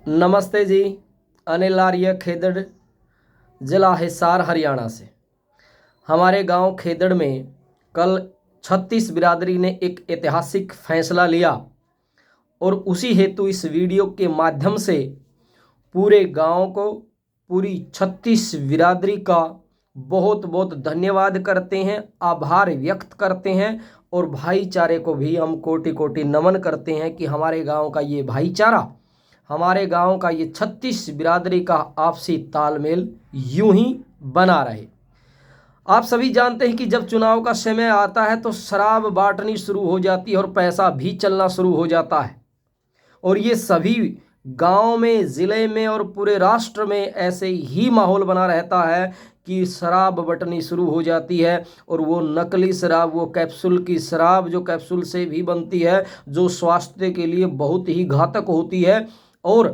नमस्ते जी। अनिल आर्य, खेदड़, जिला हिसार, हरियाणा से। हमारे गांव खेदड़ में कल 36 बिरादरी ने एक ऐतिहासिक फैसला लिया और उसी हेतु इस वीडियो के माध्यम से पूरे गांव को, पूरी 36 बिरादरी का बहुत बहुत धन्यवाद करते हैं, आभार व्यक्त करते हैं और भाईचारे को भी हम कोटि कोटि नमन करते हैं कि हमारे गांव का ये भाईचारा, हमारे गांव का ये 36 बिरादरी का आपसी तालमेल यूं ही बना रहे। आप सभी जानते हैं कि जब चुनाव का समय आता है तो शराब बांटनी शुरू हो जाती है और पैसा भी चलना शुरू हो जाता है। और ये सभी गांव में, ज़िले में और पूरे राष्ट्र में ऐसे ही माहौल बना रहता है कि शराब बंटनी शुरू हो जाती है। और वो नकली शराब, वो कैप्सूल की शराब जो कैप्सूल से भी बनती है, जो स्वास्थ्य के लिए बहुत ही घातक होती है। और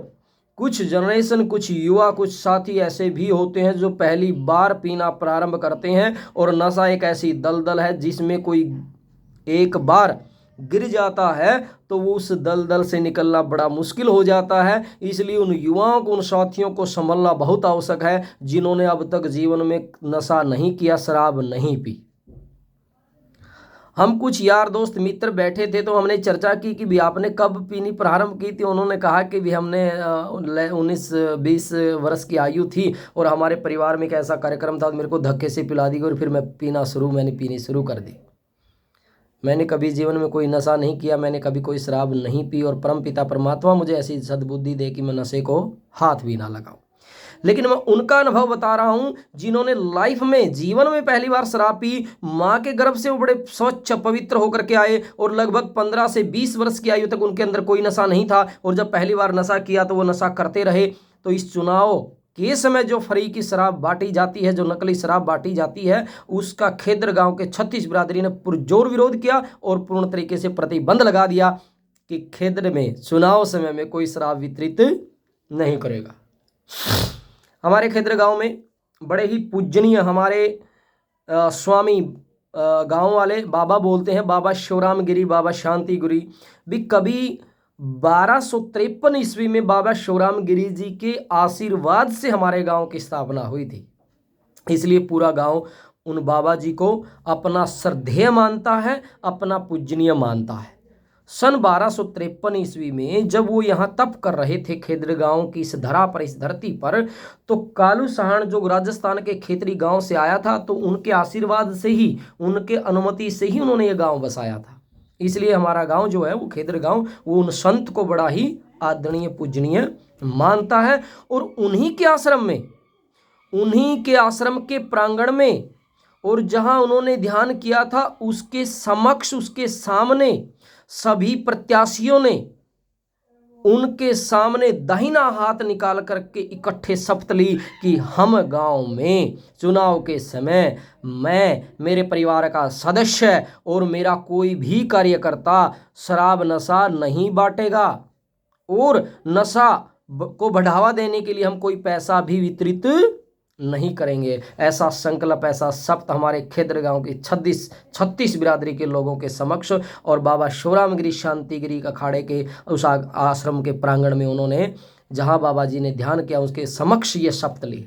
कुछ जनरेशन, कुछ युवा, कुछ साथी ऐसे भी होते हैं जो पहली बार पीना प्रारंभ करते हैं। और नशा एक ऐसी दलदल है जिसमें कोई एक बार गिर जाता है तो वो उस दलदल से निकलना बड़ा मुश्किल हो जाता है। इसलिए उन युवाओं को, उन साथियों को संभलना बहुत आवश्यक है जिन्होंने अब तक जीवन में नशा नहीं किया, शराब नहीं पी। हम कुछ यार दोस्त मित्र बैठे थे तो हमने चर्चा की कि भी आपने कब पीनी प्रारंभ की थी। उन्होंने कहा कि भी हमने 19-20 वर्ष की आयु थी और हमारे परिवार में एक ऐसा कार्यक्रम था, मेरे को धक्के से पिला दी और फिर मैंने पीनी शुरू कर दी। मैंने कभी जीवन में कोई नशा नहीं किया, मैंने कभी कोई शराब नहीं पी और परम पिता परमात्मा मुझे ऐसी सद्बुद्धि दे कि मैं नशे को हाथ भी ना लगाऊं। लेकिन मैं उनका अनुभव बता रहा हूं जिन्होंने लाइफ में, जीवन में पहली बार शराब पी। मां के गर्भ से वो बड़े स्वच्छ पवित्र होकर के आए और लगभग 15 से 20 वर्ष की आयु तक उनके अंदर कोई नशा नहीं था। और जब पहली बार नशा किया तो वो नशा करते रहे। तो इस चुनाव के समय जो फ्री की शराब बांटी जाती है, जो नकली शराब बांटी जाती है, उसका खेदड़ गांव के 36 बिरादरी ने पुरजोर विरोध किया और पूर्ण तरीके से प्रतिबंध लगा दिया कि खेदड़ में चुनाव समय में कोई शराब वितरित नहीं करेगा। हमारे खेदड़ गांव में बड़े ही पूजनीय हमारे स्वामी गांव वाले बाबा बोलते हैं, बाबा शिवराम गिरी, बाबा शांति गिरी भी कभी 1253 ईस्वी में बाबा शिवराम गिरी जी के आशीर्वाद से हमारे गांव की स्थापना हुई थी। इसलिए पूरा गांव उन बाबा जी को अपना श्रद्धेय मानता है, अपना पूजनीय मानता है। सन 1253 ईस्वी में जब वो यहाँ तप कर रहे थे खेदड़ गांव की इस धरा पर, इस धरती पर, तो कालू सहान जो राजस्थान के खेतरी गांव से आया था, तो उनके आशीर्वाद से ही, उनके अनुमति से ही उन्होंने ये गांव बसाया था। इसलिए हमारा गांव जो है वो खेदड़ गांव, वो उन संत को बड़ा ही आदरणीय पूजनीय मानता है। और उन्हीं के आश्रम में, उन्हीं के आश्रम के प्रांगण में, और जहां उन्होंने ध्यान किया था उसके समक्ष, उसके सामने सभी प्रत्याशियों ने उनके सामने दाहिना हाथ निकाल करके इकट्ठे शपथ ली कि हम गांव में चुनाव के समय मैं, मेरे परिवार का सदस्य और मेरा कोई भी कार्यकर्ता शराब नशा नहीं बांटेगा और नशा को बढ़ावा देने के लिए हम कोई पैसा भी वितरित नहीं करेंगे। ऐसा संकल्प, ऐसा शपथ हमारे खेदड़ गांव की 36 बिरादरी के लोगों के समक्ष और बाबा शिवराम गिरी शांतिगिरी अखाड़े के उस आश्रम के प्रांगण में उन्होंने, जहां बाबा जी ने ध्यान किया, उसके समक्ष ये शपथ ली।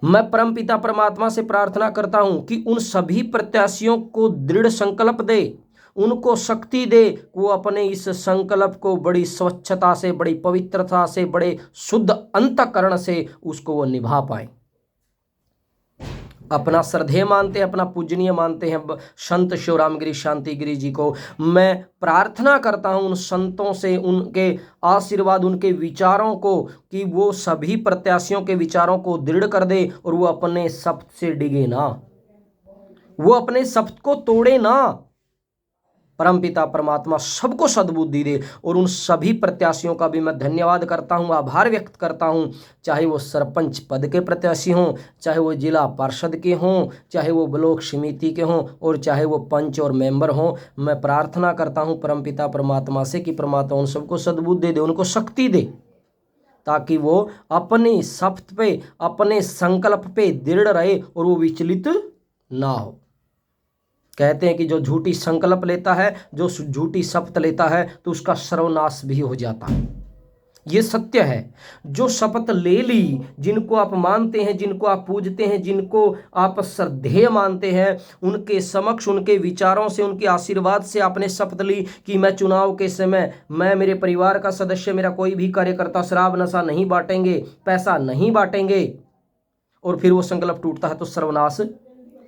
मैं परम पिता परमात्मा से प्रार्थना करता हूं कि उन सभी प्रत्याशियों को दृढ़ संकल्प दे, उनको शक्ति दे, वो अपने इस संकल्प को बड़ी स्वच्छता से, बड़ी पवित्रता से, बड़े शुद्ध अंतःकरण से उसको वो निभा पाए। अपना श्रद्धेय मानते हैं, अपना पूजनीय मानते हैं संत शिवराम गिरी शांतिगिरी जी को। मैं प्रार्थना करता हूं उन संतों से, उनके आशीर्वाद, उनके विचारों को, कि वो सभी प्रत्याशियों के विचारों को दृढ़ कर दे और वो अपने शपथ से डिगे ना, वो अपने शपथ को तोड़े ना। परमपिता परमात्मा सबको सद्बुद्धि दे। और उन सभी प्रत्याशियों का भी मैं धन्यवाद करता हूं, आभार व्यक्त करता हूं, चाहे वो सरपंच पद के प्रत्याशी हों, चाहे वो जिला पार्षद के हों, चाहे वो ब्लॉक समिति के हों और चाहे वो पंच और मेंबर हों। मैं प्रार्थना करता हूं परमपिता परमात्मा से कि परमात्मा उन सबको सद्बुद्धि दे, उनको शक्ति दे, ताकि वो अपने शपथ पे, अपने संकल्प पे दृढ़ रहे और वो विचलित ना हो। कहते हैं कि जो झूठी संकल्प लेता है, जो झूठी शपथ लेता है, तो उसका सर्वनाश भी हो जाता है। ये सत्य है। जो शपथ ले ली, जिनको आप मानते हैं, जिनको आप पूजते हैं, जिनको आप श्रद्धेय मानते हैं, उनके समक्ष, उनके विचारों से, उनके आशीर्वाद से आपने शपथ ली कि मैं चुनाव के समय, मैं, मेरे परिवार का सदस्य, मेरा कोई भी कार्यकर्ता शराब नशा नहीं बांटेंगे, पैसा नहीं बांटेंगे, और फिर वो संकल्प टूटता है तो सर्वनाश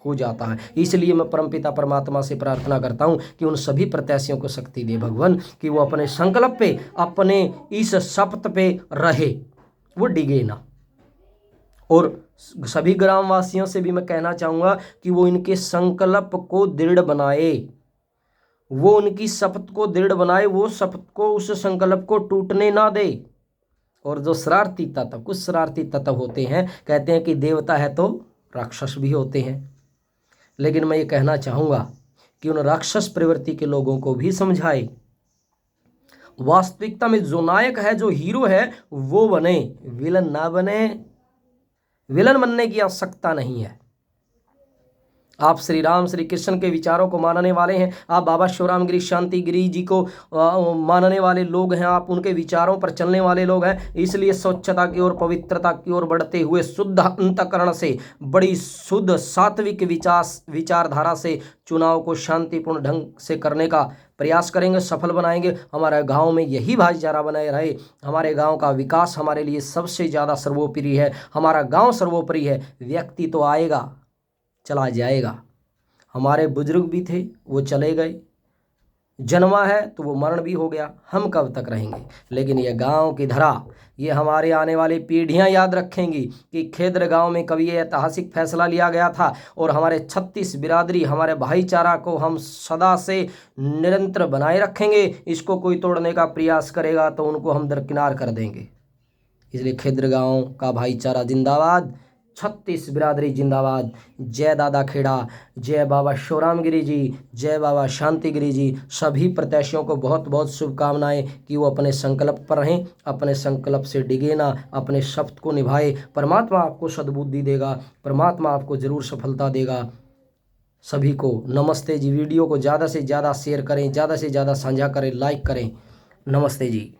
हो जाता है। इसलिए मैं परमपिता परमात्मा से प्रार्थना करता हूं कि उन सभी प्रत्याशियों को शक्ति दे भगवान, कि वो अपने संकल्प पे, अपने इस शपथ पे रहे, वो डिगे ना। और सभी ग्रामवासियों से भी मैं कहना चाहूंगा कि वो इनके संकल्प को दृढ़ बनाए, वो उनकी शपथ को दृढ़ बनाए, वो शपथ को, उस संकल्प को टूटने ना दे। और जो शरारती तत्व, कुछ शरारती तत्व होते हैं, कहते हैं कि देवता है तो राक्षस भी होते हैं, लेकिन मैं ये कहना चाहूँगा कि उन राक्षस प्रवृत्ति के लोगों को भी समझाए। वास्तविकता में जो नायक है, जो हीरो है, वो बने, विलन ना बने। विलन बनने की आवश्यकता नहीं है। आप श्री राम श्री कृष्ण के विचारों को मानने वाले हैं, आप बाबा शिवराम गिरी शांति गिरी जी को मानने वाले लोग हैं, आप उनके विचारों पर चलने वाले लोग हैं। इसलिए स्वच्छता की ओर, पवित्रता की ओर बढ़ते हुए शुद्ध अंतःकरण से, बड़ी शुद्ध सात्विक विचारधारा से चुनाव को शांतिपूर्ण ढंग से करने का प्रयास करेंगे, सफल बनाएंगे। हमारे गांव में यही भाईचारा बनाए रहे। हमारे गांव का विकास हमारे लिए सबसे ज़्यादा सर्वोपरि है। हमारा गांव सर्वोपरि है। व्यक्ति तो आएगा, चला जाएगा। हमारे बुजुर्ग भी थे, वो चले गए। जन्मा है तो वो मरण भी हो गया। हम कब तक रहेंगे? लेकिन ये गांव की धरा, ये हमारे आने वाली पीढ़ियां याद रखेंगी कि खेद्र गांव में कभी ये ऐतिहासिक फैसला लिया गया था, और हमारे 36 बिरादरी, हमारे भाईचारा को हम सदा से निरंतर बनाए रखेंगे। इसको कोई तोड़ने का प्रयास करेगा तो उनको हम दरकिनार कर देंगे। इसलिए खेद्र गांव का भाईचारा जिंदाबाद, 36 बिरादरी जिंदाबाद। जय दादा खेड़ा, जय बाबा शिवराम गिरी जी, जय बाबा शांति गिरी जी। सभी प्रत्याशियों को बहुत बहुत शुभकामनाएं कि वो अपने संकल्प पर रहें, अपने संकल्प से डिगे ना, अपने शब्द को निभाए। परमात्मा आपको सद्बुद्धि देगा, परमात्मा आपको जरूर सफलता देगा। सभी को नमस्ते जी। वीडियो को ज़्यादा से ज़्यादा शेयर करें, ज़्यादा से ज़्यादा साझा करें, लाइक करें। नमस्ते जी।